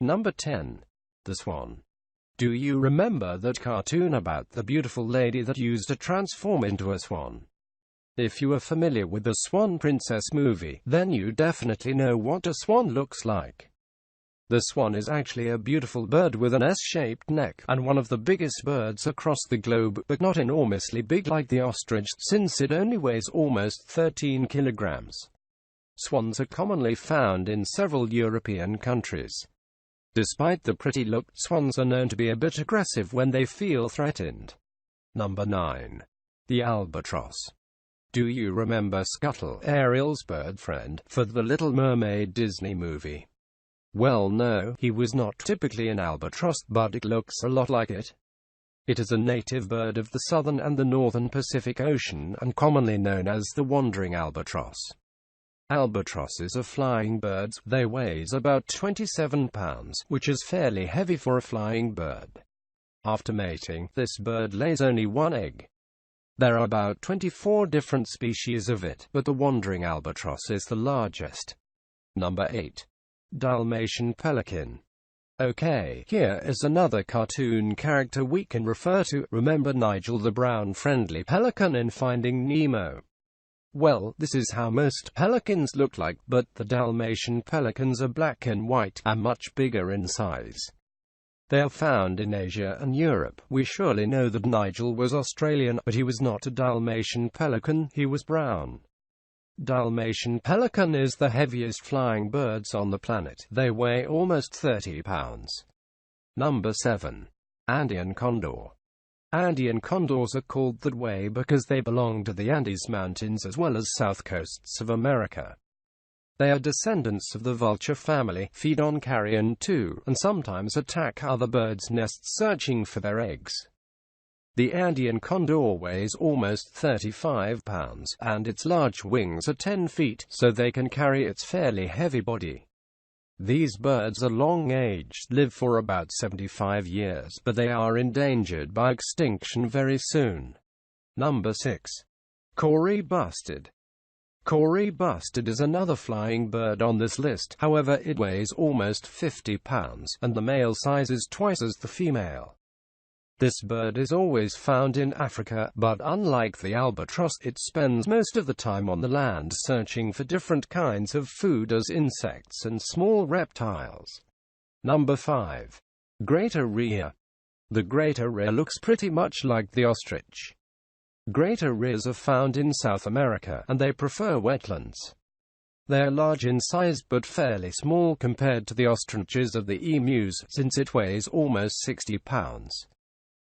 Number 10. The Swan. Do you remember that cartoon about the beautiful lady that used to transform into a swan? If you are familiar with the Swan Princess movie, then you definitely know what a swan looks like. The swan is actually a beautiful bird with an S-shaped neck, and one of the biggest birds across the globe, but not enormously big like the ostrich, since it only weighs almost 13 kilograms. Swans are commonly found in several European countries. Despite the pretty look, swans are known to be a bit aggressive when they feel threatened. Number 9. The albatross. Do you remember Scuttle, Ariel's bird friend, for the Little Mermaid Disney movie? Well, no, he was not typically an albatross, but it looks a lot like it. It is a native bird of the southern and the northern Pacific Ocean, and commonly known as the wandering albatross. Albatrosses are flying birds. They weigh about 27 pounds, which is fairly heavy for a flying bird. After mating, this bird lays only one egg. There are about 24 different species of it, but the wandering albatross is the largest. Number 8. Dalmatian pelican. Okay, here is another cartoon character we can refer to. Remember Nigel the brown friendly pelican in Finding Nemo? Well, this is how most pelicans look like, but the Dalmatian pelicans are black and white, and much bigger in size. They are found in Asia and Europe. We surely know that Nigel was Australian, but he was not a Dalmatian pelican, he was brown. Dalmatian pelican is the heaviest flying birds on the planet. They weigh almost 30 pounds. Number 7. Andean condor. Andean condors are called that way because they belong to the Andes Mountains as well as south coasts of America. They are descendants of the vulture family, feed on carrion too, and sometimes attack other birds' nests searching for their eggs. The Andean condor weighs almost 35 pounds, and its large wings are 10 feet, so they can carry its fairly heavy body. These birds are long-aged, live for about 75 years, but they are endangered by extinction very soon. Number 6. Kori bustard. Kori bustard is another flying bird on this list, however it weighs almost 50 pounds, and the male size is twice as the female. This bird is always found in Africa, but unlike the albatross, it spends most of the time on the land searching for different kinds of food as insects and small reptiles. Number 5. Greater rhea. The greater rhea looks pretty much like the ostrich. Greater rheas are found in South America, and they prefer wetlands. They are large in size but fairly small compared to the ostriches of the emus, since it weighs almost 60 pounds.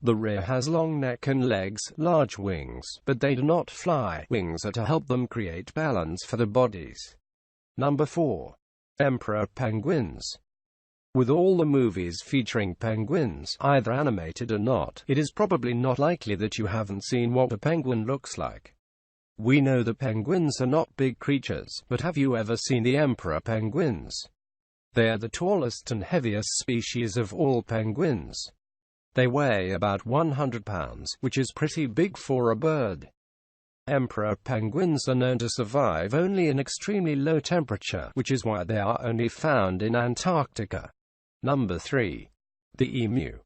The rhea has long neck and legs, large wings, but they do not fly. Wings are to help them create balance for their bodies. Number 4. Emperor penguins. With all the movies featuring penguins, either animated or not, it is probably not likely that you haven't seen what a penguin looks like. We know the penguins are not big creatures, but have you ever seen the emperor penguins? They are the tallest and heaviest species of all penguins. They weigh about 100 pounds, which is pretty big for a bird. Emperor penguins are known to survive only in extremely low temperature, which is why they are only found in Antarctica. Number 3. The emu.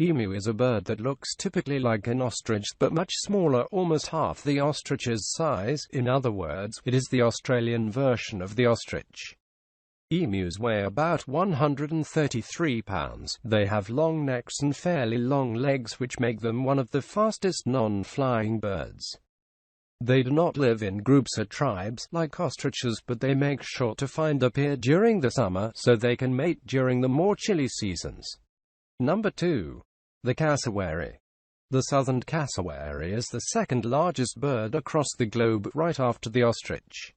Emu is a bird that looks typically like an ostrich, but much smaller, almost half the ostrich's size. In other words, it is the Australian version of the ostrich. Emus weigh about 133 pounds. They have long necks and fairly long legs, which make them one of the fastest non-flying birds. They do not live in groups or tribes like ostriches, but they make sure to find a pair during the summer so they can mate during the more chilly seasons. Number 2. The cassowary. The southern cassowary is the second largest bird across the globe, right after the ostrich.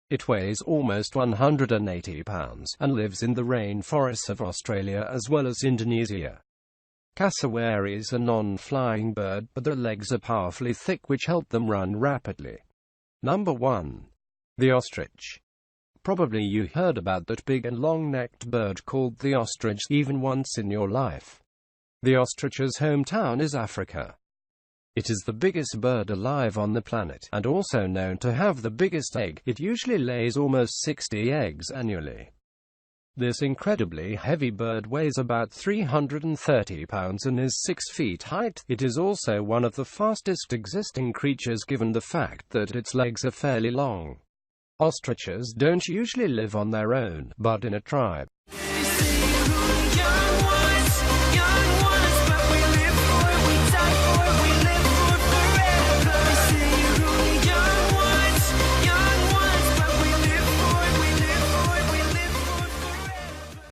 It weighs almost 180 pounds, and lives in the rainforests of Australia as well as Indonesia. Cassowary is a non-flying bird, but their legs are powerfully thick which help them run rapidly. Number 1. The ostrich. Probably you heard about that big and long-necked bird called the ostrich even once in your life. The ostrich's hometown is Africa. It is the biggest bird alive on the planet, and also known to have the biggest egg. It usually lays almost 60 eggs annually. This incredibly heavy bird weighs about 330 pounds and is 6 feet height. It is also one of the fastest existing creatures given the fact that its legs are fairly long. Ostriches don't usually live on their own, but in a tribe.